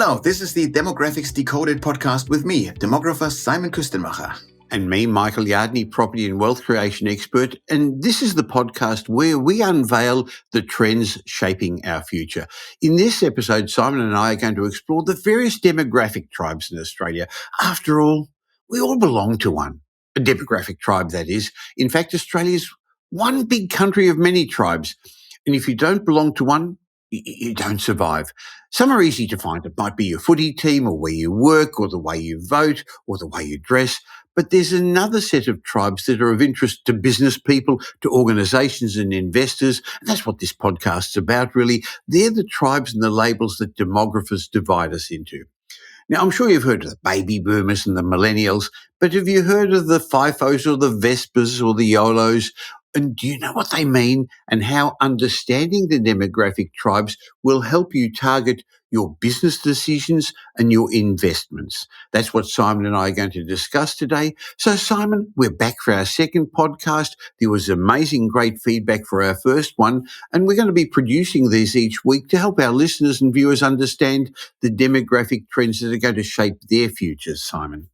Hello, this is the Demographics Decoded podcast with me, demographer Simon Küstenmacher. And me, Michael Yardney, property and wealth creation expert. And this is the podcast where we unveil the trends shaping our future. In this episode, Simon and I are going to explore the various demographic tribes in Australia. After all, we all belong to one. A demographic tribe, that is. In fact, Australia's one big country of many tribes. And if you don't belong to one, you don't survive. Some are easy to find. It might be your footy team or where you work or the way you vote or the way you dress. But there's another set of tribes that are of interest to business people, to organisations and investors. And that's what this podcast's about, really. They're the tribes and the labels that demographers divide us into. Now, I'm sure you've heard of the Baby Boomers and the Millennials, but have you heard of the FIFOs or the VESPAs or the YOLOs? And do you know what they mean and how understanding the demographic tribes will help you target your business decisions and your investments? That's what Simon and I are going to discuss today. So, Simon, we're back for our second podcast. There was amazing, great feedback for our first one, and we're going to be producing these each week to help our listeners and viewers understand the demographic trends that are going to shape their futures, Simon.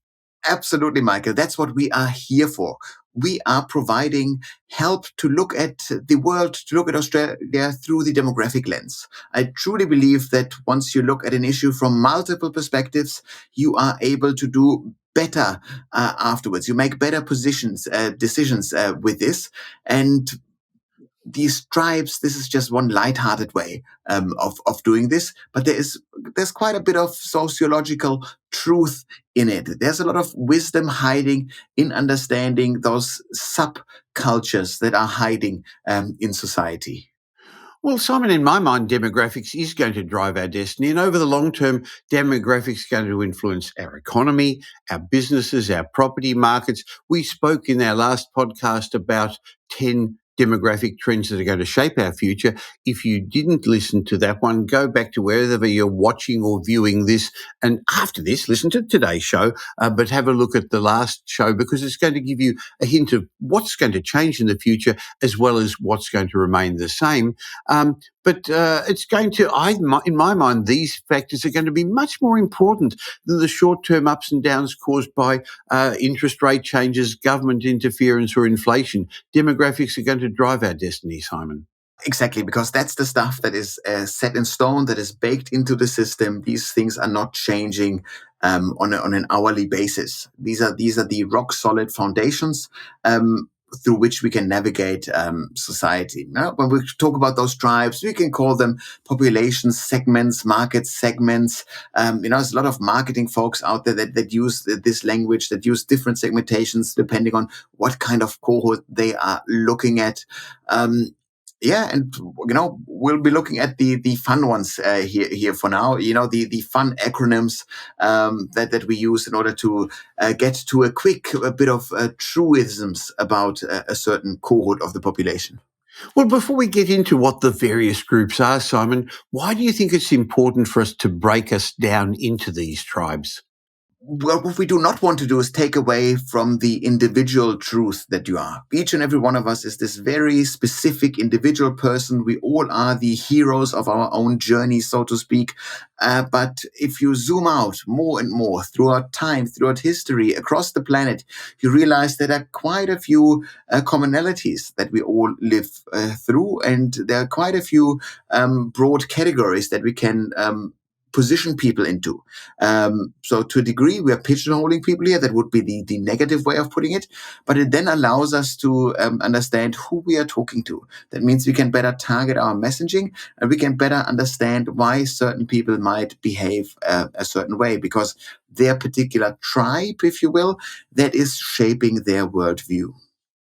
Absolutely, Michael. That's what we are here for. We are providing help to look at the world, to look at Australia through the demographic lens. I truly believe that once you look at an issue from multiple perspectives, you are able to do better afterwards. You make better decisions with this. And these tribes, this is just one lighthearted way of doing this, but there's quite a bit of sociological truth in it. There's a lot of wisdom hiding in understanding those subcultures that are hiding in society. Well, Simon, in my mind, demographics is going to drive our destiny. And over the long term, demographics are going to influence our economy, our businesses, our property markets. We spoke in our last podcast about 10 demographic trends that are going to shape our future. If you didn't listen to that one, go back to wherever you're watching or viewing this. And after this, listen to today's show, but have a look at the last show because it's going to give you a hint of what's going to change in the future as well as what's going to remain the same. But it's going to, in my mind, these factors are going to be much more important than the short-term ups and downs caused by interest rate changes, government interference or inflation. Demographics are going to drive our destiny, Simon. Exactly, because that's the stuff that is set in stone, that is baked into the system. These things are not changing on an hourly basis. These are the rock solid foundations through which we can navigate society. Now, when we talk about those tribes, we can call them population segments, market segments. There's a lot of marketing folks out there that use this language, that use different segmentations depending on what kind of cohort they are looking at. And we'll be looking at the fun ones here for now. The fun acronyms that we use in order to get to a bit of truisms about a certain cohort of the population. Well, before we get into what the various groups are, Simon, why do you think it's important for us to break us down into these tribes? Well, what we do not want to do is take away from the individual truth that you are. Each and every one of us is this very specific individual person. We all are the heroes of our own journey, so to speak. But if you zoom out more and more throughout time, throughout history, across the planet, you realize there are quite a few commonalities that we all live through. And there are quite a few broad categories that we can position people into. So to a degree, we are pigeonholing people here. That would be the negative way of putting it. But it then allows us to understand who we are talking to. That means we can better target our messaging and we can better understand why certain people might behave a certain way because their particular tribe, if you will, that is shaping their worldview.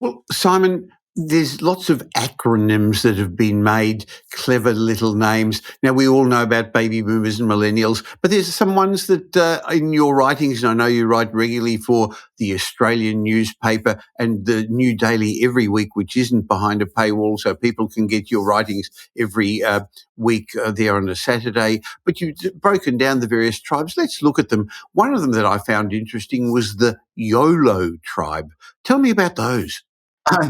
Well, Simon, there's lots of acronyms that have been made, clever little names. Now, we all know about baby boomers and millennials, but there's some ones that in your writings, and I know you write regularly for the Australian newspaper and the New Daily every week, which isn't behind a paywall, so people can get your writings every week there on a Saturday. But you've broken down the various tribes. Let's look at them. One of them that I found interesting was the YOLO tribe. Tell me about those.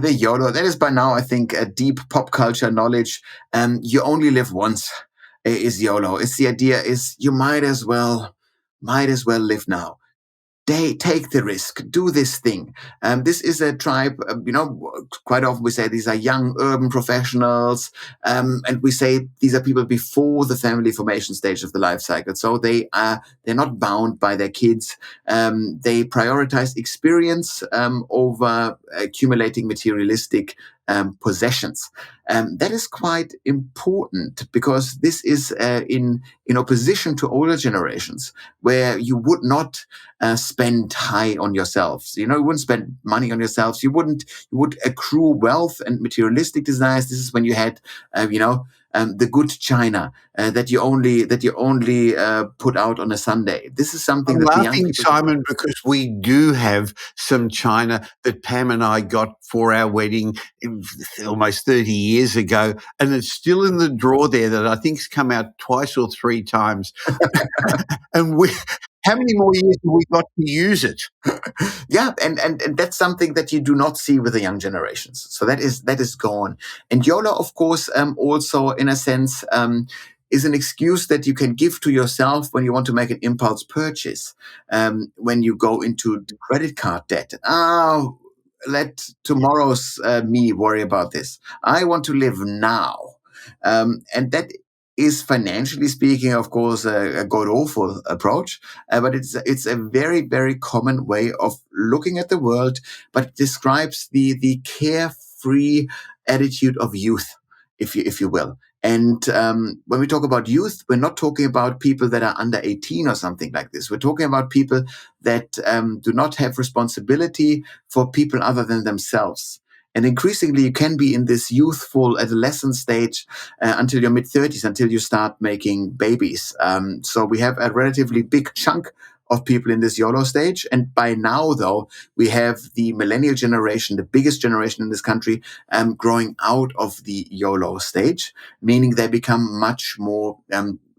The YOLO, that is by now, I think, a deep pop culture knowledge. You only live once. is YOLO. It's the idea is you might as well live now. They take the risk, do this thing. This is a tribe, quite often we say these are young urban professionals. And we say these are people before the family formation stage of the life cycle. So they're not bound by their kids. They prioritize experience over accumulating materialistic possessions. That is quite important because this is in opposition to older generations where you would not spend high on yourselves. You wouldn't spend money on yourselves. You would accrue wealth and materialistic desires. This is when you had, the good china that you only put out on a Sunday. This is something I'm that the young laughing, people. Simon, because we do have some china that Pam and I got for our wedding almost 30 years ago, and it's still in the drawer there that I think's come out twice or three times. And how many more years have we got to use it? Yeah, and that's something that you do not see with the young generations. So that is gone. And YOLO, of course, also in a sense is an excuse that you can give to yourself when you want to make an impulse purchase. When you go into credit card debt. Let tomorrow's me worry about this. I want to live now. And that is financially speaking, of course, a god awful approach, but it's a very, very common way of looking at the world. But it describes the carefree attitude of youth, if you will. And when we talk about youth, we're not talking about people that are under 18 or something like this. We're talking about people that do not have responsibility for people other than themselves. And increasingly, you can be in this youthful adolescent stage until your mid-30s, until you start making babies. So we have a relatively big chunk of people in this YOLO stage. And by now, though, we have the millennial generation, the biggest generation in this country, growing out of the YOLO stage, meaning they become much more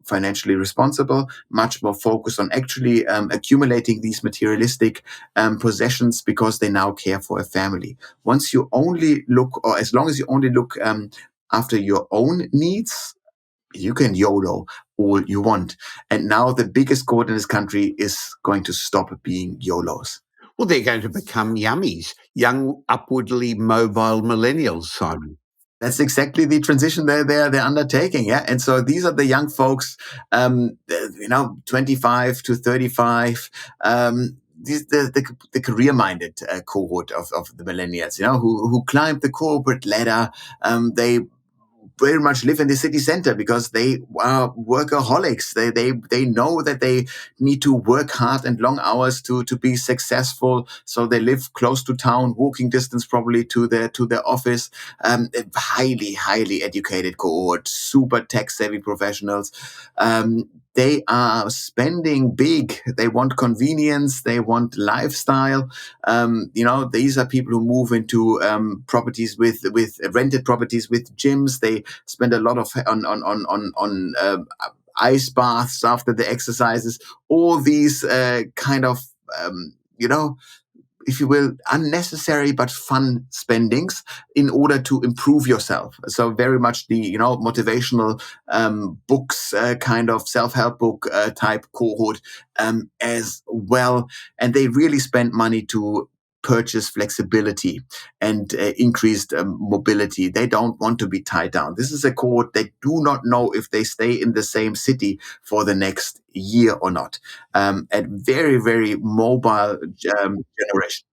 financially responsible, much more focused on actually accumulating these materialistic possessions because they now care for a family. Once you only look, or as long as you only look after your own needs, you can YOLO all you want. And now the biggest cohort in this country is going to stop being YOLOs. Well, they're going to become Yummies, young, upwardly mobile millennials, Simon. That's exactly the transition they're undertaking, yeah. And so these are the young folks, 25 to 35. The career-minded cohort of the millennials, who climbed the corporate ladder. They very much live in the city center because they are workaholics. They know that they need to work hard and long hours to be successful. So they live close to town, walking distance probably to their office. Highly educated cohort, super tech savvy professionals. They are spending big. They want convenience. They want lifestyle. These are people who move into properties with rented properties with gyms. They spend a lot of on ice baths after the exercises. All these kind of if you will, unnecessary but fun spendings in order to improve yourself. So very much the motivational books, kind of self-help book type cohort as well, and they really spend money to purchase flexibility and increased mobility. They don't want to be tied down. This is a cohort they do not know if they stay in the same city for the next year or not. A very, very mobile generation.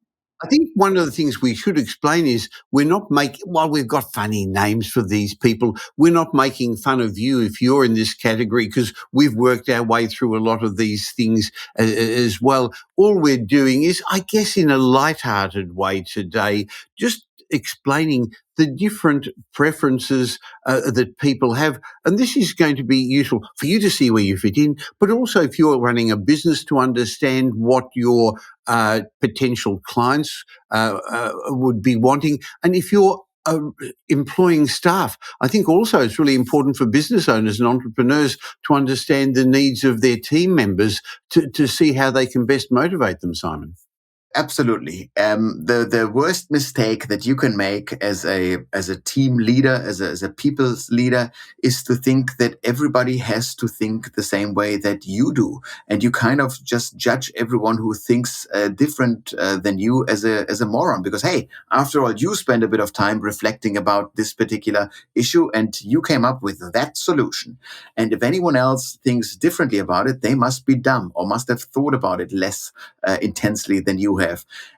I think one of the things we should explain is we're not while we've got funny names for these people, we're not making fun of you if you're in this category because we've worked our way through a lot of these things as well. All we're doing is, I guess, in a light-hearted way today, just explaining the different preferences that people have. And this is going to be useful for you to see where you fit in, but also if you're running a business to understand what your potential clients would be wanting. And if you're employing staff, I think also it's really important for business owners and entrepreneurs to understand the needs of their team members to see how they can best motivate them, Simon. Absolutely. The worst mistake that you can make as a team leader, as a people's leader, is to think that everybody has to think the same way that you do, and you kind of just judge everyone who thinks different than you as a moron. Because hey, after all, you spend a bit of time reflecting about this particular issue, and you came up with that solution. And if anyone else thinks differently about it, they must be dumb or must have thought about it less intensely than you have.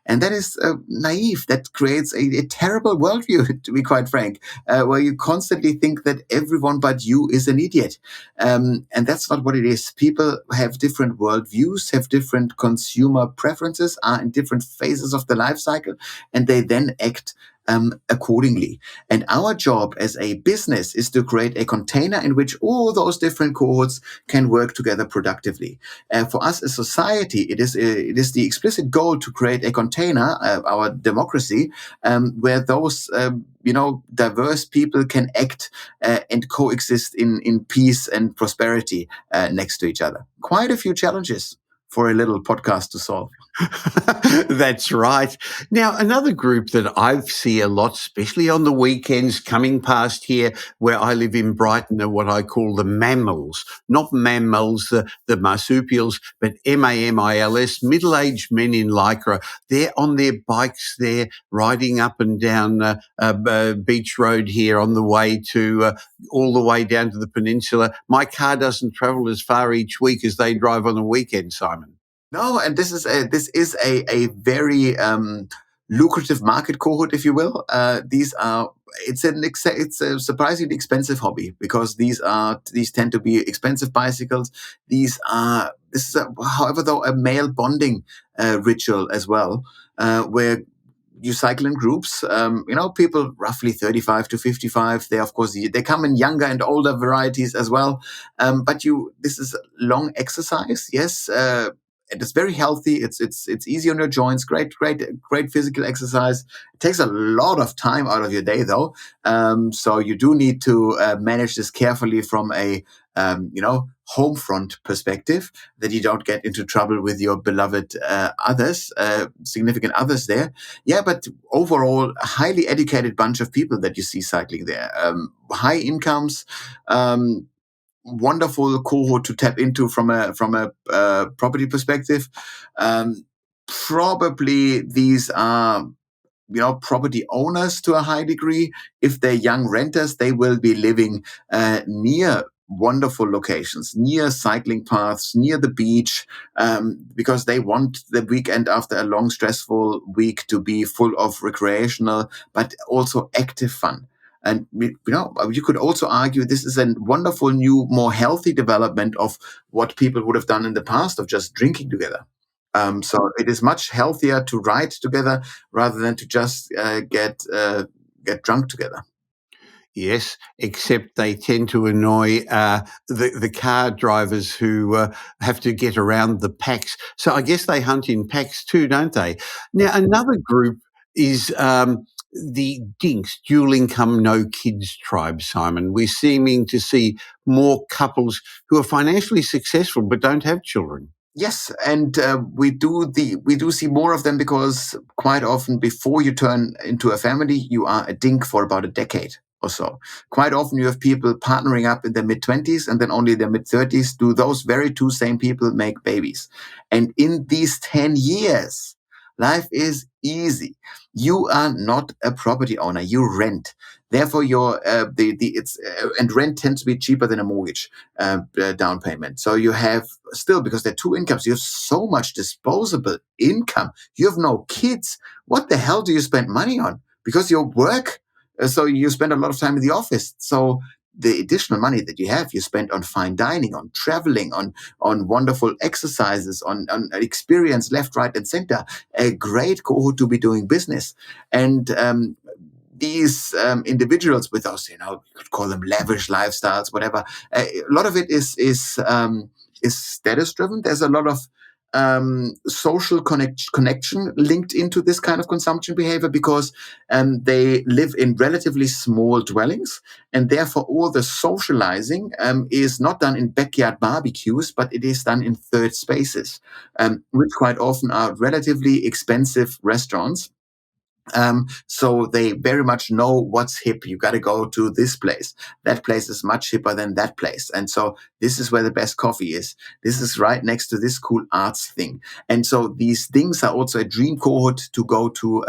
And that is naive. That creates a terrible worldview, to be quite frank, where you constantly think that everyone but you is an idiot. And that's not what it is. People have different worldviews, have different consumer preferences, are in different phases of the life cycle, and they then act accordingly. And our job as a business is to create a container in which all those different cohorts can work together productively. For us as society, it is the explicit goal to create a container, our democracy, where those diverse people can act and coexist in peace and prosperity next to each other. Quite a few challenges for a little podcast to solve. That's right. Now, another group that I see a lot, especially on the weekends coming past here where I live in Brighton, are what I call the mammals, not mammals, the marsupials, but MAMILS, middle-aged men in Lycra. They're on their bikes, they're riding up and down Beach Road here on the way to all the way down to the peninsula. My car doesn't travel as far each week as they drive on the weekend, Simon. No, and this is a very lucrative market cohort, if you will. These are it's a surprisingly expensive hobby because these tend to be expensive bicycles. This is however though a male bonding ritual as well, where you cycle in groups. People roughly 35 to 55. They, of course, they come in younger and older varieties as well. But this is long exercise. Yes. And it's very healthy. It's easy on your joints. Great physical exercise. It takes a lot of time out of your day, though. So you do need to manage this carefully from a home front perspective, that you don't get into trouble with your beloved significant others there. Yeah, but overall, a highly educated bunch of people that you see cycling there. High incomes, wonderful cohort to tap into from a property perspective. Probably these are property owners to a high degree. If they're young renters, they will be living near wonderful locations, near cycling paths, near the beach, because they want the weekend after a long, stressful week to be full of recreational, but also active fun. And you could also argue this is a wonderful new, more healthy development of what people would have done in the past of just drinking together. So it is much healthier to ride together rather than to just get drunk together. Yes, except they tend to annoy the car drivers who have to get around the packs. So I guess they hunt in packs too, don't they? Now, another group is the Dinks, dual income, no kids tribe, Simon. We're seeming to see more couples who are financially successful but don't have children. Yes, and we do see more of them because quite often before you turn into a family, you are a dink for about a decade or so. Quite often you have people partnering up in their mid-20s, and then only their mid-30s do those very two same people make babies. And in these 10 years, life is easy. You are not a property owner, you rent. Therefore, and rent tends to be cheaper than a mortgage down payment. So you have still, because there are two incomes, you have so much disposable income. You have no kids. What the hell do you spend money on? Because you work, so you spend a lot of time in the office. So the additional money that you have, you spend on fine dining, on traveling, on wonderful exercises, on experience left, right, and center. A great cohort to be doing business. And these individuals with us, you could call them lavish lifestyles, whatever. A lot of it is status driven. There's a lot of social connection linked into this kind of consumption behavior because they live in relatively small dwellings, and therefore all the socializing is not done in backyard barbecues, but it is done in third spaces, which quite often are relatively expensive restaurants. So they very much know what's hip. You got to go to this place. That place is much hipper than that place. And so this is where the best coffee is. This is right next to this cool arts thing. And so these things are also a dream cohort to go to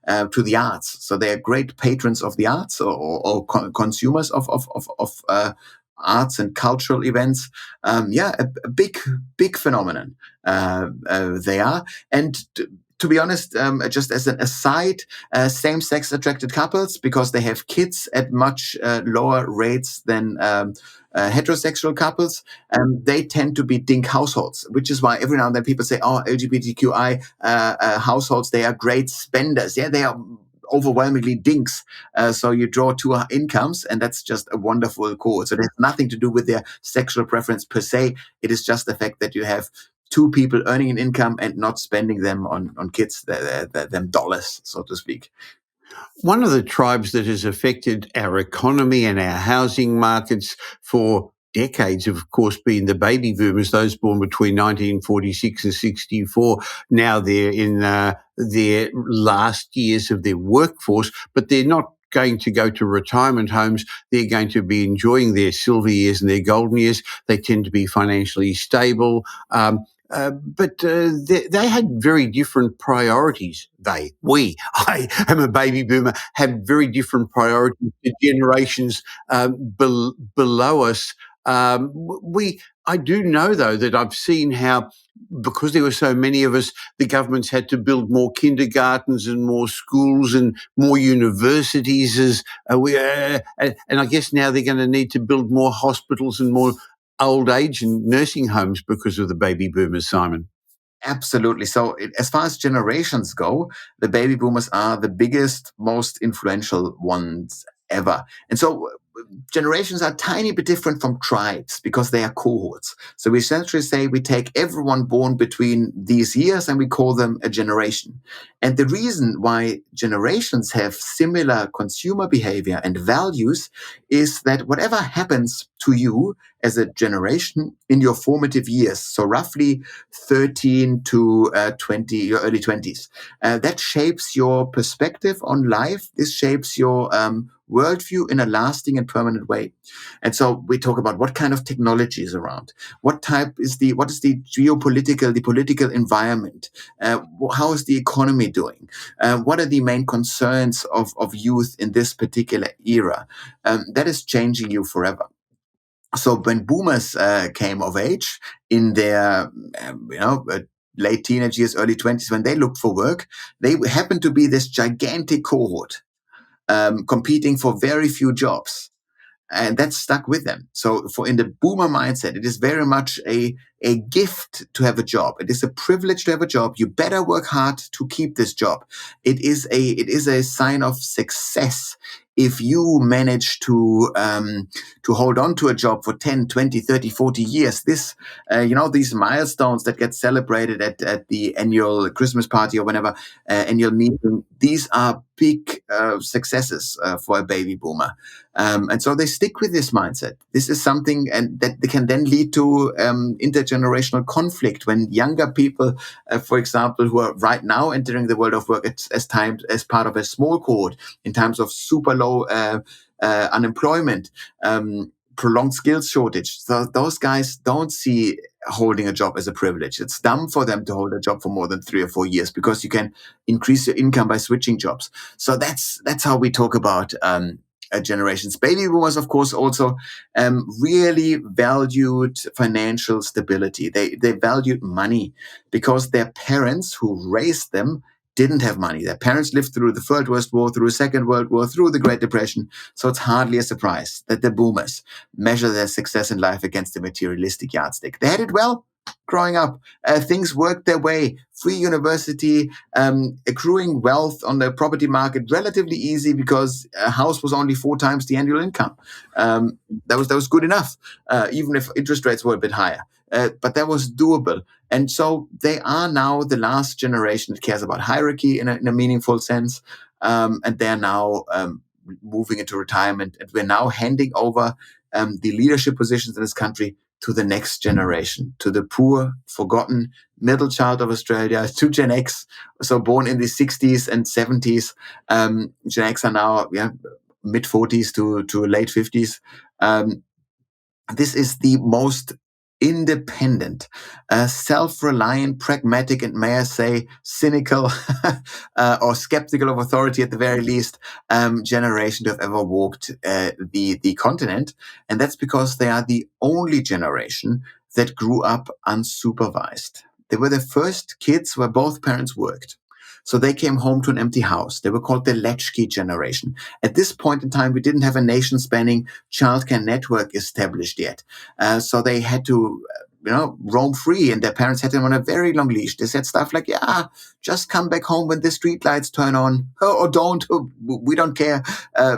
the arts. So they are great patrons of the arts or consumers of arts and cultural events. A big phenomenon. They are. And to be honest, just as an aside, same-sex attracted couples, because they have kids at much lower rates than heterosexual couples, they tend to be dink households, which is why every now and then people say, oh, LGBTQI households, they are great spenders. Yeah, they are overwhelmingly dinks. So you draw two incomes, and that's just a wonderful cohort. So it has nothing to do with their sexual preference per se. It is just the fact that you have two people earning an income and not spending them on kids, them dollars, so to speak. One of the tribes that has affected our economy and our housing markets for decades have, of course, been the baby boomers, those born between 1946 and 64. Now they're in their last years of their workforce, but they're not going to go to retirement homes. They're going to be enjoying their silver years and their golden years. They tend to be financially stable. But they had very different priorities. I am a baby boomer, had very different priorities to generations below us. I do know, though, that I've seen how, because there were so many of us, the governments had to build more kindergartens and more schools and more universities. And I guess now they're going to need to build more hospitals and more old age and nursing homes because of the baby boomers, Simon. Absolutely. So as far as generations go, the baby boomers are the biggest, most influential ones ever. And so generations are a tiny bit different from tribes because they are cohorts. So we essentially say we take everyone born between these years and we call them a generation. And the reason why generations have similar consumer behavior and values is that whatever happens to you as a generation in your formative years, so roughly 13 to 20, your early 20s, that shapes your perspective on life. This shapes your worldview in a lasting and permanent way. And so we talk about what kind of technology is around, what is the geopolitical, the political environment, how is the economy doing, what are the main concerns of youth in this particular era. That is changing you forever. So when boomers came of age in their, late teenage years, early 20s, when they looked for work, they happened to be this gigantic cohort competing for very few jobs. And that stuck with them. So in the boomer mindset, it is very much a gift to have a job. It is a privilege to have a job. You better work hard to keep this job. It is a sign of success if you manage to hold on to a job for 10, 20, 30, 40 years. This, these milestones that get celebrated at the annual Christmas party or whenever annual meeting, these are big successes for a baby boomer. And so they stick with this mindset. This is something and that can then lead to intergenerational conflict when younger people, for example, who are right now entering the world of work as part of a small cohort in times of super low unemployment, prolonged skills shortage. So those guys don't see holding a job as a privilege. It's dumb for them to hold a job for more than 3 or 4 years because you can increase your income by switching jobs. So that's how we talk about generations. Baby boomers, of course, also really valued financial stability. They valued money because their parents who raised them didn't have money. Their parents lived through the First World War, through the Second World War, through the Great Depression. So it's hardly a surprise that the boomers measure their success in life against the materialistic yardstick. They had it well growing up. Things worked their way. Free university, accruing wealth on the property market, relatively easy because a house was only 4 times the annual income. That was good enough, even if interest rates were a bit higher. but that was doable. And so they are now the last generation that cares about hierarchy in a meaningful sense. And they're now moving into retirement. And we're now handing over the leadership positions in this country to the next generation, to the poor, forgotten middle child of Australia, to Gen X, so born in the 60s and 70s. Gen X are now mid 40s to late 50s. This is the most independent, self-reliant, pragmatic, and may I say cynical or skeptical of authority at the very least generation to have ever walked the continent. And that's because they are the only generation that grew up unsupervised. They were the first kids where both parents worked. So they came home to an empty house. They were called the latchkey generation. At this point in time, we didn't have a nation-spanning childcare network established yet. So they had to, roam free, and their parents had them on a very long leash. They said stuff like, yeah, just come back home when the street lights turn on, or don't, we don't care.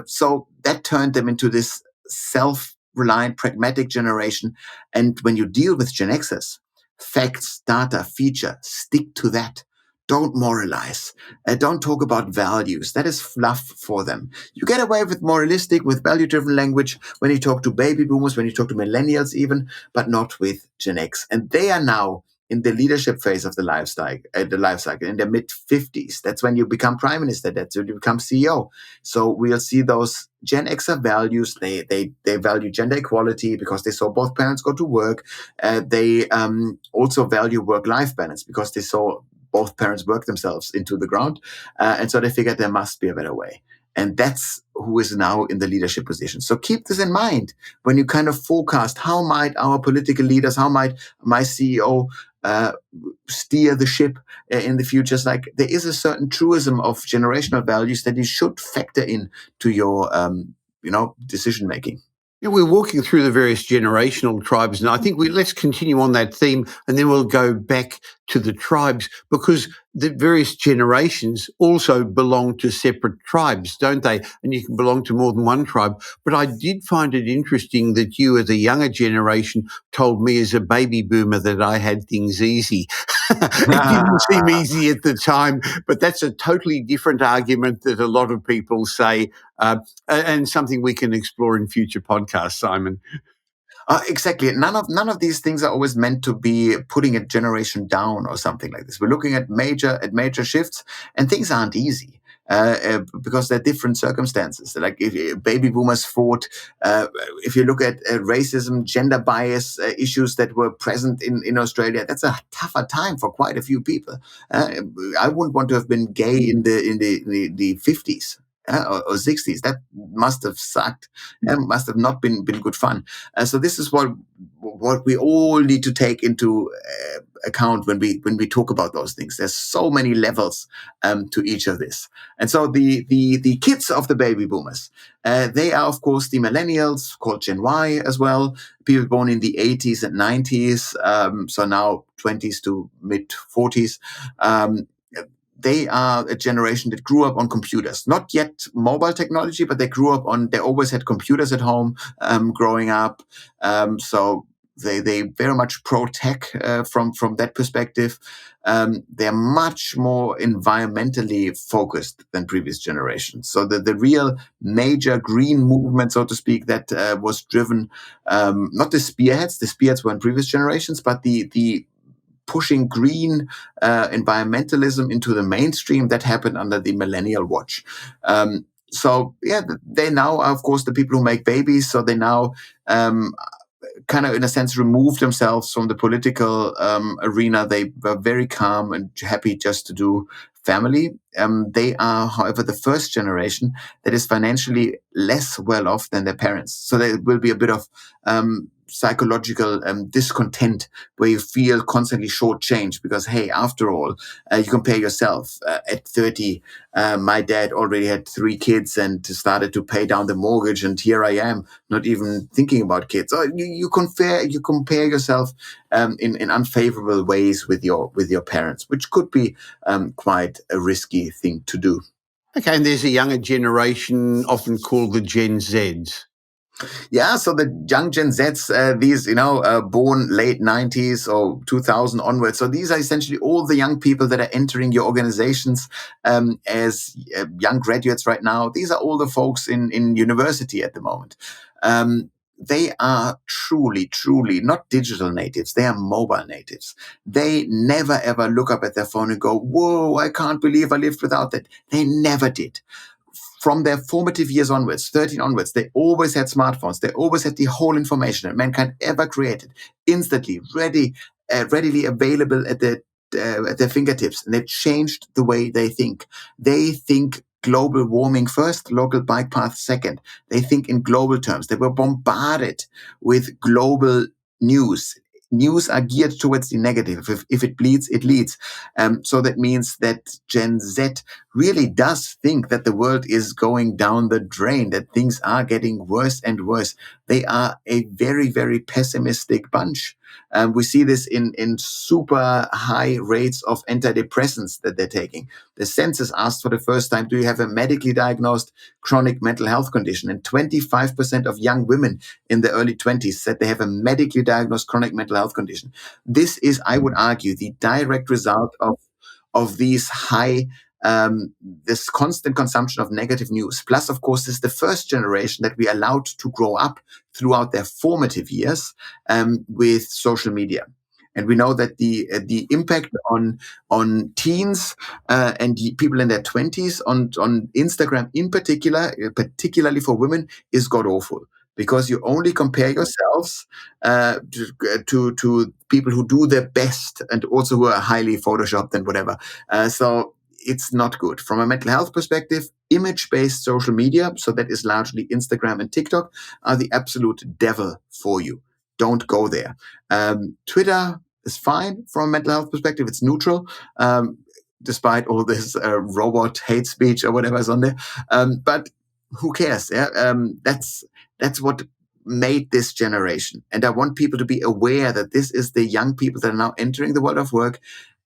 So that turned them into this self-reliant, pragmatic generation. And when you deal with Gen Xers, facts, data, feature, stick to that. Don't moralize. Don't talk about values. That is fluff for them. You get away with moralistic, with value-driven language when you talk to baby boomers, when you talk to millennials even, but not with Gen X. And they are now in the leadership phase of the life cycle, in their mid-50s. That's when you become prime minister. That's when you become CEO. So we'll see those Gen Xer values. They value gender equality because they saw both parents go to work. They also value work-life balance because they saw both parents work themselves into the ground. And so they figured there must be a better way. And that's who is now in the leadership position. So keep this in mind when you kind of forecast how might our political leaders, how might my CEO steer the ship in the future. It's like there is a certain truism of generational values that you should factor in to your decision making. Yeah, we're walking through the various generational tribes, and I think let's continue on that theme, and then we'll go back to the tribes, because the various generations also belong to separate tribes, don't they? And you can belong to more than one tribe. But I did find it interesting that you, as a younger generation, told me as a baby boomer that I had things easy. It didn't seem easy at the time, but that's a totally different argument that a lot of people say, and something we can explore in future podcasts, Simon. Exactly. None of these things are always meant to be putting a generation down or something like this. We're looking at major shifts, and things aren't easy. Because there are different circumstances. Like if baby boomers fought, if you look at racism, gender bias issues that were present in Australia, that's a tougher time for quite a few people. I wouldn't want to have been gay in the 50s. Or 60s. That must have sucked. Must have not been good fun. So this is what we all need to take into account when we talk about those things. There's so many levels to each of this. And so the kids of the baby boomers, they are of course the millennials, called Gen Y as well. People born in the 80s and 90s, so now 20s to mid 40s. They are a generation that grew up on computers, not yet mobile technology, but they always had computers at home growing up. So they very much pro-tech from that perspective. They're much more environmentally focused than previous generations. So the real major green movement, so to speak, that was driven, not the spearheads were in previous generations, but the pushing green environmentalism into the mainstream, that happened under the millennial watch. So they now are, of course, the people who make babies. So they now kind of, in a sense, remove themselves from the political arena. They were very calm and happy just to do family. They are, however, the first generation that is financially less well off than their parents. So there will be a bit of psychological discontent where you feel constantly shortchanged because, hey, after all, you compare yourself. At 30, my dad already had 3 kids and started to pay down the mortgage, and here I am, not even thinking about kids. So you compare yourself in unfavorable ways with your parents, which could be quite a risky thing to do. Okay, and there's a younger generation, often called the Gen Zs. Yeah, so the young Gen Zs, these, born late 90s or 2000 onwards. So these are essentially all the young people that are entering your organizations as young graduates right now. These are all the folks in university at the moment. They are truly, truly not digital natives. They are mobile natives. They never ever look up at their phone and go, whoa, I can't believe I lived without that. They never did. From their formative years onwards, 13 onwards, they always had smartphones. They always had the whole information that mankind ever created instantly, readily available at their fingertips. And they changed the way they think. They think global warming first, local bike path second. They think in global terms. They were bombarded with global news. News are geared towards the negative. If it bleeds, it leads. So that means that Gen Z really does think that the world is going down the drain, that things are getting worse and worse. They are a very, very pessimistic bunch. We see this in super high rates of antidepressants that they're taking. The census asked for the first time, do you have a medically diagnosed chronic mental health condition? And 25% of young women in the early 20s said they have a medically diagnosed chronic mental health condition. This is, I would argue, the direct result of these high this constant consumption of negative news. Plus, of course, this is the first generation that we allowed to grow up throughout their formative years with social media. And we know that the impact on teens and people in their 20s on Instagram in particular, particularly for women, is god awful, because you only compare yourselves to people who do their best and also who are highly photoshopped and whatever. So it's not good. From a mental health perspective, image-based social media, so that is largely Instagram and TikTok, are the absolute devil for you. Don't go there. Twitter is fine from a mental health perspective. It's neutral. Despite all this robot hate speech or whatever is on there. But who cares? Yeah? That's what made this generation. And I want people to be aware that this is the young people that are now entering the world of work.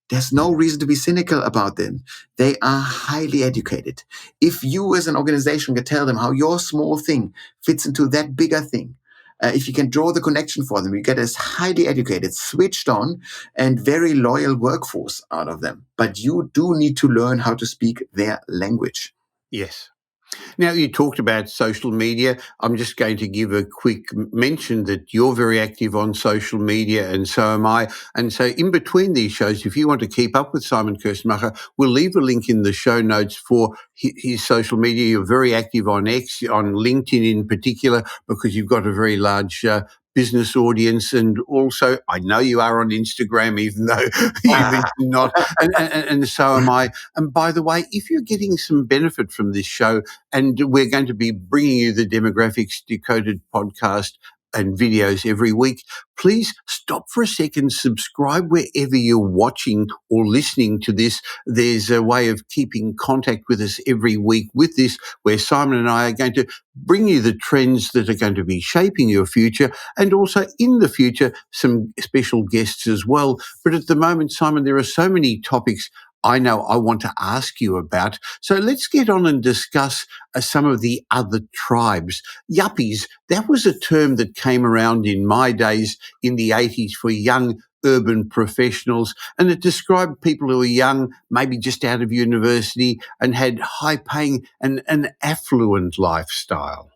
There's no reason to be cynical about them. They are highly educated. If you as an organization can tell them how your small thing fits into that bigger thing, if you can draw the connection for them, you get a highly educated, switched on, and very loyal workforce out of them. But you do need to learn how to speak their language. Yes. Now, you talked about social media. I'm just going to give a quick mention that you're very active on social media, and so am I. And so in between these shows, if you want to keep up with Simon Kirstenmacher, we'll leave a link in the show notes for his social media. You're very active on X, on LinkedIn in particular, because you've got a very large business audience. And also, I know you are on Instagram, even though you mentioned not. And so am I. And by the way, if you're getting some benefit from this show, and we're going to be bringing you the Demographics Decoded podcast and videos every week, please stop for a second, subscribe wherever you're watching or listening to this. There's a way of keeping contact with us every week with this, where Simon and I are going to bring you the trends that are going to be shaping your future, and also in the future, some special guests as well. But at the moment, Simon, there are so many topics I know I want to ask you about. So let's get on and discuss some of the other tribes. Yuppies, that was a term that came around in my days in the 80s for young urban professionals, and it described people who were young, maybe just out of university, and had high-paying and an affluent lifestyle.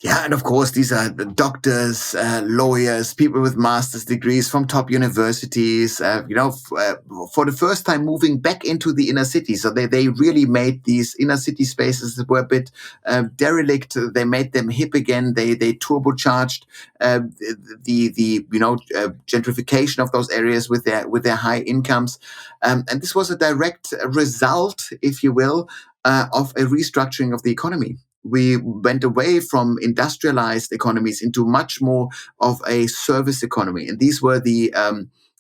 Yeah, and of course, these are the doctors, lawyers, people with master's degrees from top universities, for the first time moving back into the inner city. So they really made these inner city spaces that were a bit derelict. They made them hip again. They turbocharged gentrification of those areas with their high incomes. And this was a direct result, if you will, of a restructuring of the economy. We went away from industrialized economies into much more of a service economy, and these were the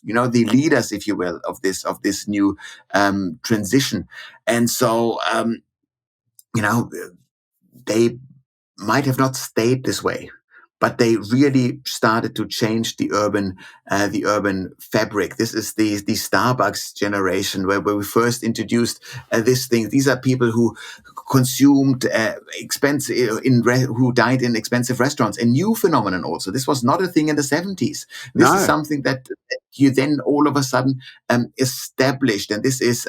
the leaders, if you will, of this new transition. And so they might have not stayed this way, but they really started to change the urban fabric. This is the Starbucks generation where we first introduced this thing. These are people who consumed expensive who dined in expensive restaurants. A new phenomenon also. This was not a thing in the 70s. This is No. something that you then all of a sudden established, and this is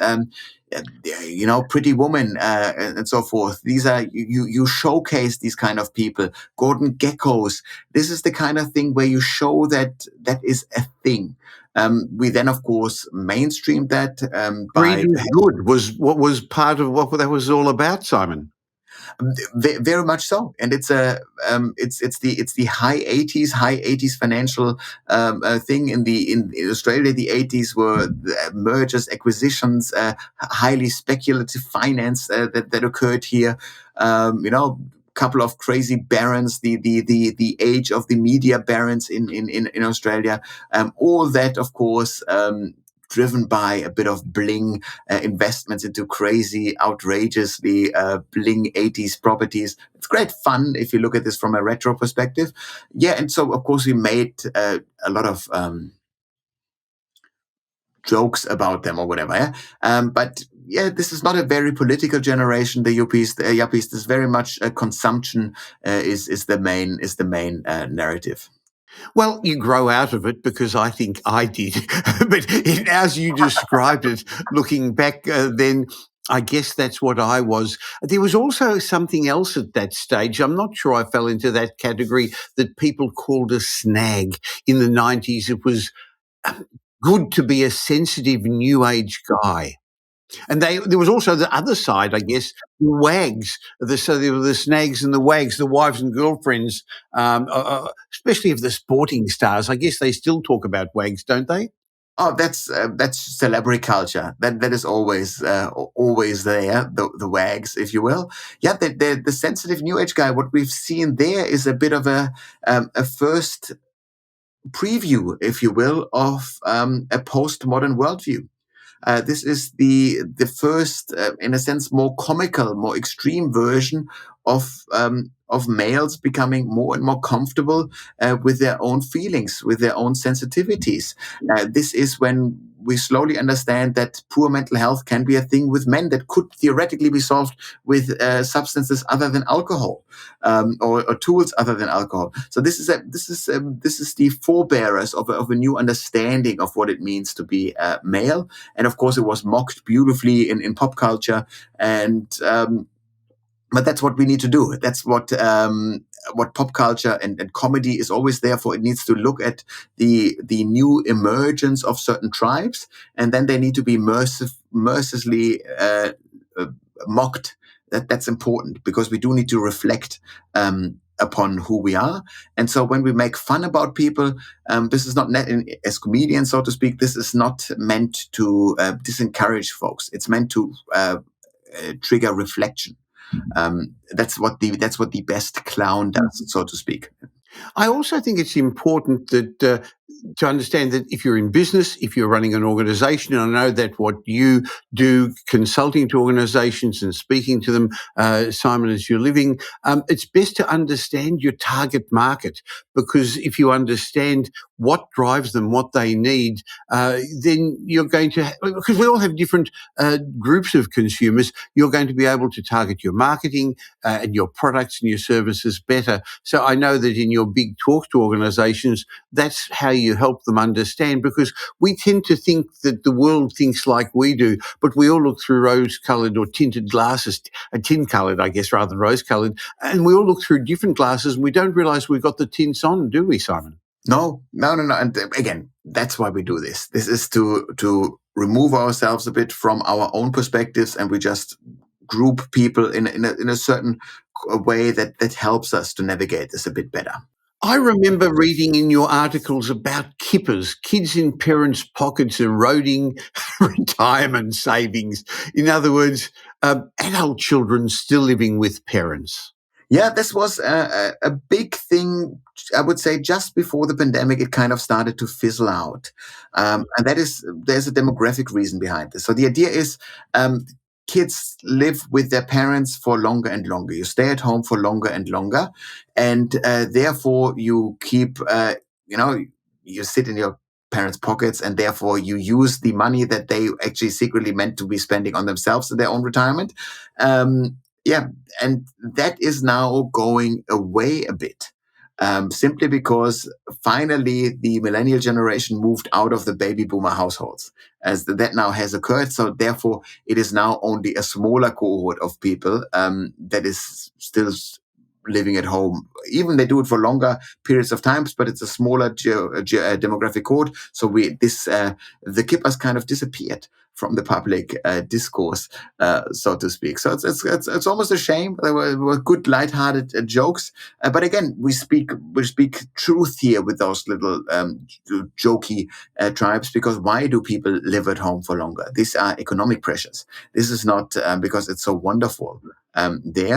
Pretty Woman and so forth. These are you showcase these kind of people. Gordon Geckos. This is the kind of thing where you show that is a thing. We then, of course, mainstreamed that by Greed is good was what was part of what that was all about, Simon. very much so, and it's the high 80s financial thing in Australia. The 80s were mergers, acquisitions, highly speculative finance that occurred here. Couple of crazy barons, the age of the media barons in Australia. All that, of course, driven by a bit of bling, investments into crazy, outrageously bling 80s properties. It's great fun if you look at this from a retro perspective. Yeah, and so of course we made a lot of jokes about them or whatever. Yeah? But yeah, this is not a very political generation. The Yuppies, This is very much consumption is the main narrative. Well, you grow out of it because I think I did. But as you described it, looking back, then I guess that's what I was. There was also something else at that stage. I'm not sure I fell into that category that people called a snag in the 90s. It was good to be a sensitive new age guy. And there was also the other side, I guess, the wags. So there were the snags and the wags, the wives and girlfriends, especially of the sporting stars. I guess they still talk about wags, don't they? Oh, that's celebrity culture. That is always there. The wags, if you will. Yeah, the sensitive new age guy. What we've seen there is a bit of a first preview, if you will, of a postmodern worldview. This is the first, in a sense, more comical, more extreme version of males becoming more and more comfortable with their own feelings, with their own sensitivities. This is when we slowly understand that poor mental health can be a thing with men that could theoretically be solved with substances other than alcohol, or tools other than alcohol. So this is the forebearers of a new understanding of what it means to be male. And of course, it was mocked beautifully in pop culture. And but that's what we need to do. That's what pop culture and comedy is always there for. It needs to look at the new emergence of certain tribes, and then they need to be mercilessly mocked. That's important because we do need to reflect upon who we are. And so when we make fun about people, this is not as comedians, so to speak. This is not meant to disencourage folks. It's meant to trigger reflection. That's what the best clown does, so to speak. I also think it's important that to understand that if you're in business, if you're running an organization, and I know that what you do, consulting to organizations and speaking to them, Simon, as you're living, it's best to understand your target market, because if you understand what drives them, what they need, then you're going to, because we all have different groups of consumers, you're going to be able to target your marketing and your products and your services better. So I know that in your big talks to organizations, that's how you help them understand, because we tend to think that the world thinks like we do, but we all look through rose-coloured or tinted glasses, tin-coloured, I guess, rather than rose-coloured, and we all look through different glasses and we don't realise we've got the tints on, do we, Simon? No. And again, that's why we do this. This is to remove ourselves a bit from our own perspectives, and we just group people in a certain way that helps us to navigate this a bit better. I remember reading in your articles about kippers, kids in parents' pockets eroding retirement savings. In other words, adult children still living with parents. Yeah, this was a big thing. I would say just before the pandemic, it kind of started to fizzle out, and there's a demographic reason behind this. So the idea is, kids live with their parents for longer and longer. You stay at home for longer and longer, and therefore you keep, you sit in your parents' pockets, and therefore you use the money that they actually secretly meant to be spending on themselves in their own retirement. Yeah, and that is now going away a bit. Simply because finally the millennial generation moved out of the baby boomer households, as that now has occurred. So therefore, it is now only a smaller cohort of people that is still living at home. Even they do it for longer periods of times, but it's a smaller demographic cohort. So the kippers kind of disappeared from the public discourse, so to speak. So it's almost a shame. There were good, lighthearted jokes, but again, we speak truth here with those little jokey tribes, because why do people live at home for longer? These are economic pressures. This is not because it's so wonderful. They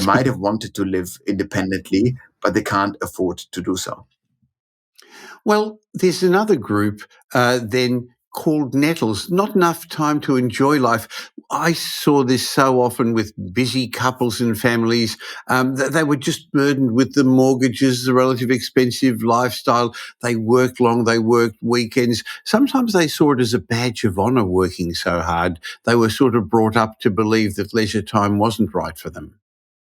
might have wanted to live independently, but they can't afford to do so. Well, there's another group then called Nettles. Not enough time to enjoy life. I saw this so often with busy couples and families. They were just burdened with the mortgages, the relative expensive lifestyle. They worked long, they worked weekends. Sometimes they saw it as a badge of honor working so hard. They were sort of brought up to believe that leisure time wasn't right for them.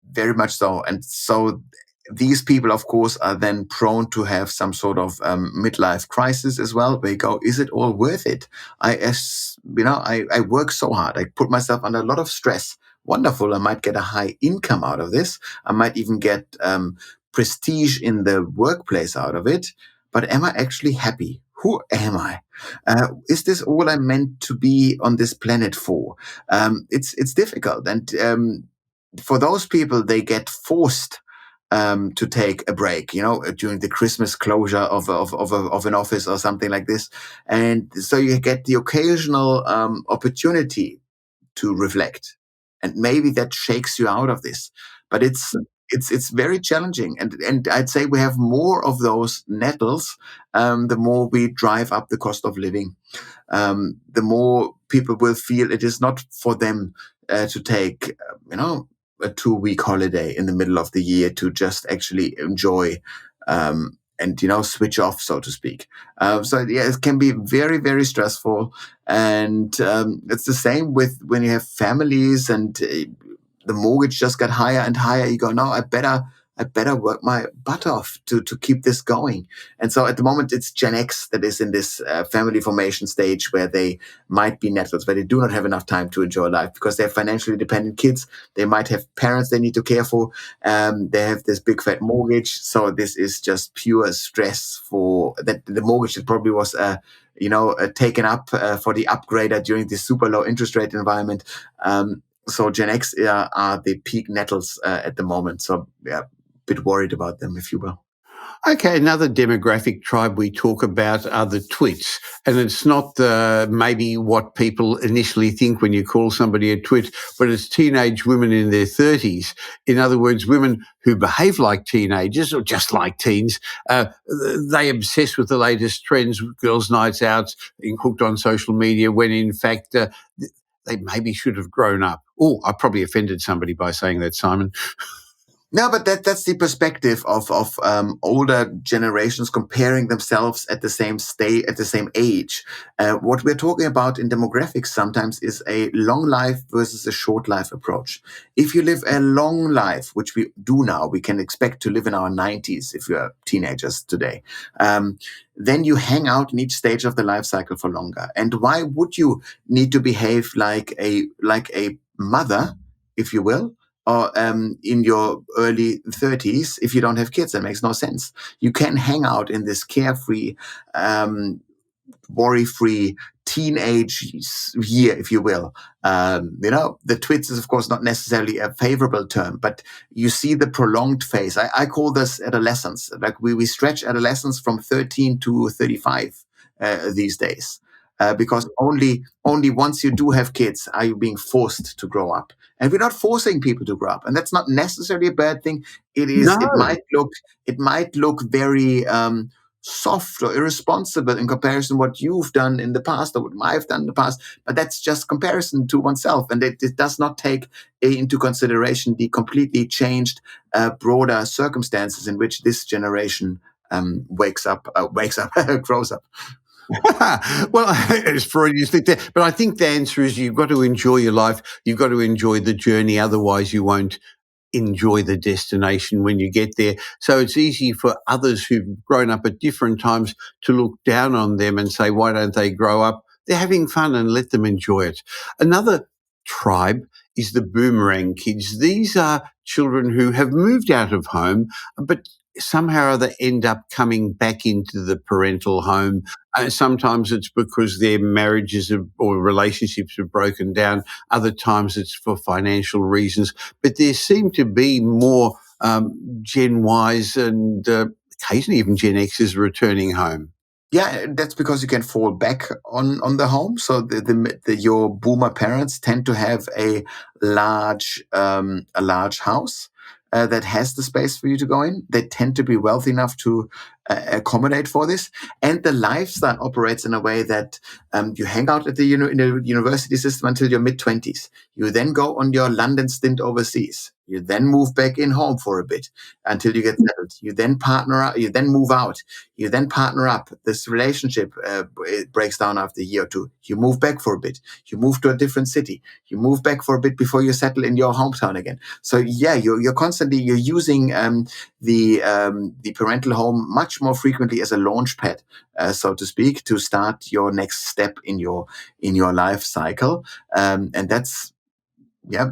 Very much so. And so these people, of course, are then prone to have some sort of midlife crisis as well. They go, is it all worth it? I work so hard. I put myself under a lot of stress. Wonderful. I might get a high income out of this. I might even get prestige in the workplace out of it. But am I actually happy? Who am I? Is this all I'm meant to be on this planet for? It's difficult. And for those people, they get forced to take a break, during the Christmas closure of an office or something like this. And so you get the occasional opportunity to reflect. And maybe that shakes you out of this. But it's very challenging. And I'd say we have more of those nettles the more we drive up the cost of living. The more people will feel it is not for them to take, a 2-week holiday in the middle of the year to just actually enjoy and switch off, so to speak. So yeah, it can be very, very stressful, and it's the same with when you have families and the mortgage just got higher and higher. You go, no, I better work my butt off to keep this going. And so at the moment, it's Gen X that is in this family formation stage where they might be nettles, where they do not have enough time to enjoy life because they're financially dependent kids. They might have parents they need to care for. They have this big fat mortgage. So this is just pure stress for that. The mortgage that probably was taken up for the upgrader during this super low interest rate environment. So Gen X are the peak nettles at the moment. So yeah, bit worried about them, if you will. Okay, another demographic tribe we talk about are the twits. And it's not maybe what people initially think when you call somebody a twit, but it's teenage women in their 30s. In other words, women who behave like teenagers or just like teens. They obsess with the latest trends, girls' nights out, being hooked on social media, when in fact they maybe should have grown up. Oh, I probably offended somebody by saying that, Simon. No, but that's the perspective of older generations comparing themselves at the same at the same age. What we're talking about in demographics sometimes is a long life versus a short life approach. If you live a long life, which we do now, we can expect to live in our 90s if you are teenagers today. Then you hang out in each stage of the life cycle for longer. And why would you need to behave like a mother, if you will, or in your early 30s if you don't have kids? That makes no sense. You can hang out in this carefree, worry-free teenage year, if you will. The twits is, of course, not necessarily a favorable term, but you see the prolonged phase. I call this adolescence. Like we stretch adolescence from 13 to 35 these days. Because only once you do have kids are you being forced to grow up, and we're not forcing people to grow up, and that's not necessarily a bad thing. It is. No. It might look very soft or irresponsible in comparison to what you've done in the past or what I've done in the past. But that's just comparison to oneself. And it does not take into consideration the completely changed, broader circumstances in which this generation grows up. Well, it's Freudian stick there, but I think the answer is you've got to enjoy your life. You've got to enjoy the journey. Otherwise, you won't enjoy the destination when you get there. So it's easy for others who've grown up at different times to look down on them and say, why don't they grow up? They're having fun and let them enjoy it. Another tribe is the boomerang kids. These are children who have moved out of home, but somehow or other end up coming back into the parental home. Sometimes it's because their marriages or relationships have broken down. Other times it's for financial reasons. But there seem to be more Gen Ys and occasionally even Gen Xs returning home. Yeah, that's because you can fall back on the home. So your boomer parents tend to have a large house that has the space for you to go in. They tend to be wealthy enough to accommodate for this, and the lifestyle operates in a way that you hang out at the in the university system until your mid-20s. You then go on your London stint overseas. You then move back in home for a bit until you get settled. You then partner up. You then move out. You then partner up. This relationship it breaks down after a year or two. You move back for a bit. You move to a different city. You move back for a bit before you settle in your hometown again. So yeah, you're constantly using the parental home much more frequently as a launch pad, so to speak, to start your next step in your life cycle, and that's yeah.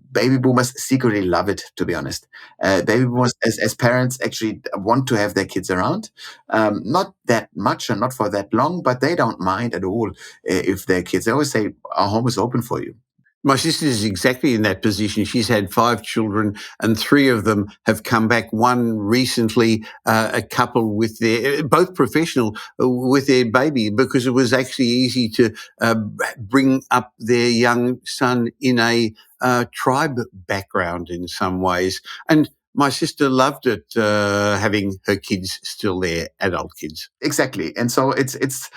Baby boomers secretly love it, to be honest. Baby boomers, as parents, actually want to have their kids around. Not that much and not for that long, but they don't mind at all if their kids. They always say, "Our home is open for you." My sister is exactly in that position. She's had 5 children and 3 of them have come back. One recently, a couple with both professional, with their baby, because it was actually easy to bring up their young son in a tribe background in some ways. And my sister loved it, having her kids still there, adult kids. Exactly, and so it's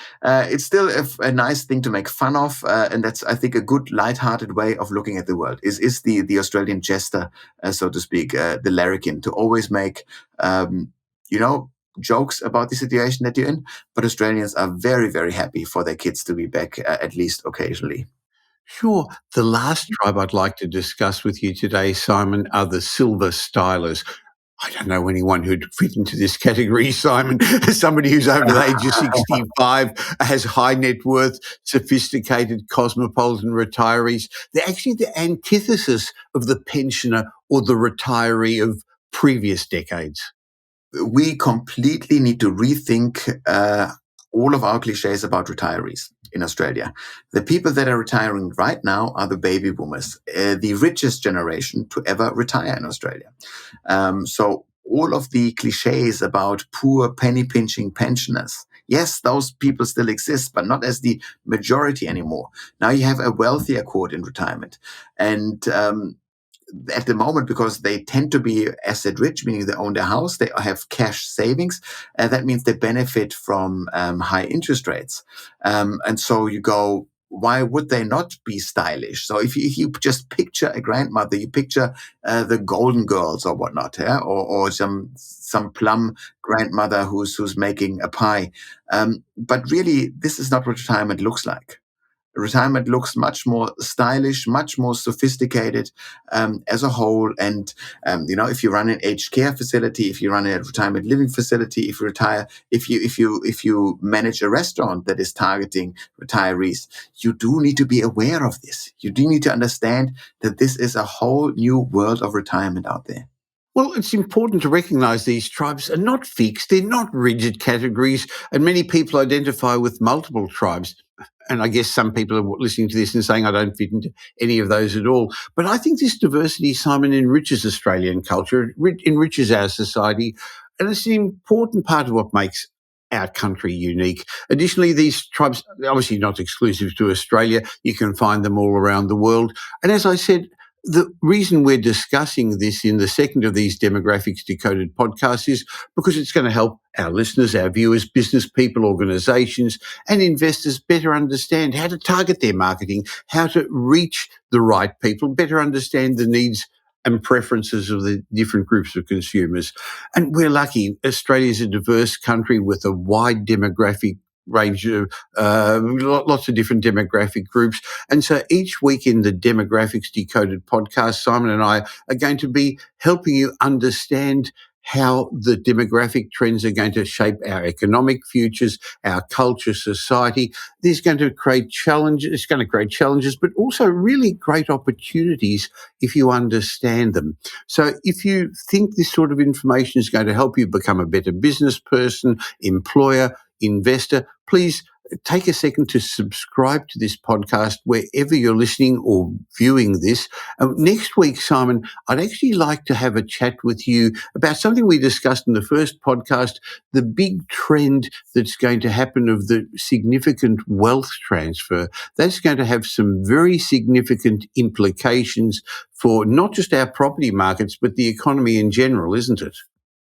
still a nice thing to make fun of, and that's, I think, a good light-hearted way of looking at the world. Is the Australian jester, so to speak, the larrikin, to always make you know jokes about the situation that you're in. But Australians are very, very happy for their kids to be back, at least occasionally. Sure. The last tribe I'd like to discuss with you today, Simon, are the silver stylers. I don't know anyone who'd fit into this category, Simon. Somebody who's over the age of 65, has high net worth, sophisticated, cosmopolitan retirees. They're actually the antithesis of the pensioner or the retiree of previous decades. We completely need to rethink all of our cliches about retirees in Australia. The people that are retiring right now are the baby boomers, the richest generation to ever retire in Australia. So all of the cliches about poor penny pinching pensioners, yes, those people still exist, but not as the majority anymore. Now you have a wealthier cohort in retirement. And at the moment, because they tend to be asset rich, meaning they own their house, they have cash savings. That means they benefit from high interest rates. And so you go, why would they not be stylish? So if you just picture a grandmother, you picture the Golden Girls or whatnot, yeah? Or some plum grandmother who's making a pie. But really, this is not what retirement looks like. Retirement looks much more stylish, much more sophisticated as a whole. And if you run an aged care facility, if you run a retirement living facility, if you retire, if you manage a restaurant that is targeting retirees, you do need to be aware of this. You do need to understand that this is a whole new world of retirement out there. Well, it's important to recognize these tribes are not fixed. They're not rigid categories. And many people identify with multiple tribes. And I guess some people are listening to this and saying, I don't fit into any of those at all. But I think this diversity, Simon, enriches Australian culture, enriches our society. And it's an important part of what makes our country unique. Additionally, these tribes, obviously not exclusive to Australia, you can find them all around the world. And as I said, The reason we're discussing this in the second of these Demographics Decoded podcasts is because it's going to help our listeners, our viewers, business people, organizations, and investors better understand how to target their marketing, how to reach the right people, better understand the needs and preferences of the different groups of consumers. And we're lucky. Australia is a diverse country with a wide demographic range of lots of different demographic groups. And so each week in the Demographics Decoded podcast, Simon and I are going to be helping you understand how the demographic trends are going to shape our economic futures, our culture, society. It's going to create challenges, but also really great opportunities if you understand them. So if you think this sort of information is going to help you become a better business person, employer, investor, please take a second to subscribe to this podcast wherever you're listening or viewing this. Next week, Simon, I'd actually like to have a chat with you about something we discussed in the first podcast, the big trend that's going to happen of the significant wealth transfer. That's going to have some very significant implications for not just our property markets, but the economy in general, isn't it?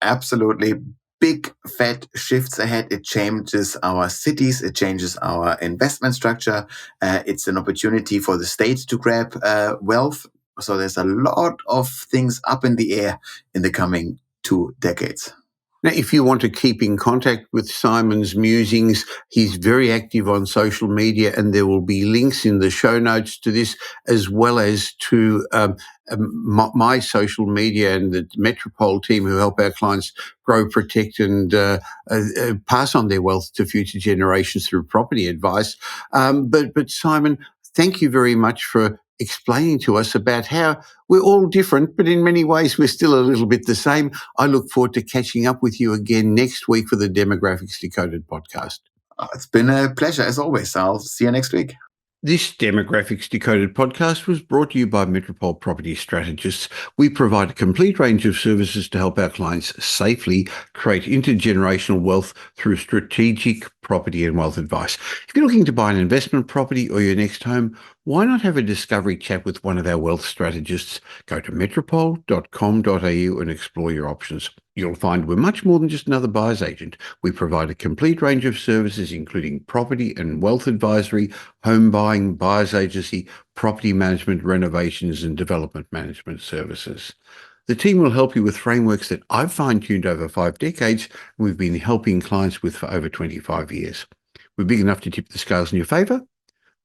Absolutely. Big fat shifts ahead. It changes our cities. It changes our investment structure. It's an opportunity for the state to grab wealth. So there's a lot of things up in the air in the coming 2 decades. Now, if you want to keep in contact with Simon's musings, he's very active on social media, and there will be links in the show notes to this, as well as to my social media and the Metropole team who help our clients grow, protect, and pass on their wealth to future generations through property advice. But Simon, thank you very much for explaining to us about how we're all different, but in many ways we're still a little bit the same. I look forward to catching up with you again next week for the Demographics Decoded podcast. It's been a pleasure as always. I'll see you next week. This Demographics Decoded podcast was brought to you by Metropole Property Strategists. We provide a complete range of services to help our clients safely create intergenerational wealth through strategic property and wealth advice. If you're looking to buy an investment property or your next home, why not have a discovery chat with one of our wealth strategists? Go to metropole.com.au and explore your options. You'll find we're much more than just another buyer's agent. We provide a complete range of services, including property and wealth advisory, home buying, buyer's agency, property management, renovations, and development management services. The team will help you with frameworks that I've fine-tuned over 5 decades, and we've been helping clients with for over 25 years. We're big enough to tip the scales in your favour,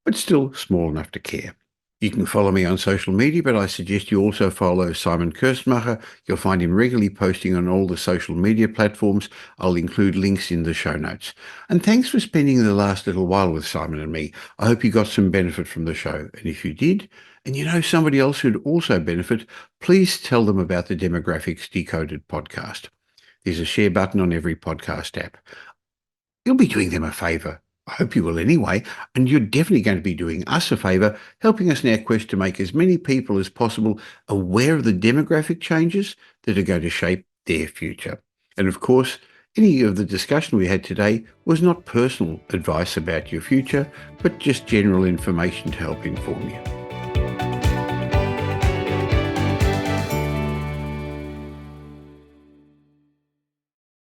but still small enough to care. You can follow me on social media, but I suggest you also follow Simon Kirstenmacher. You'll find him regularly posting on all the social media platforms. I'll include links in the show notes. And thanks for spending the last little while with Simon and me. I hope you got some benefit from the show. And if you did, and you know somebody else who'd also benefit, please tell them about the Demographics Decoded podcast. There's a share button on every podcast app. You'll be doing them a favour. I hope you will anyway, and you're definitely going to be doing us a favour, helping us in our quest to make as many people as possible aware of the demographic changes that are going to shape their future. And of course, any of the discussion we had today was not personal advice about your future, but just general information to help inform you.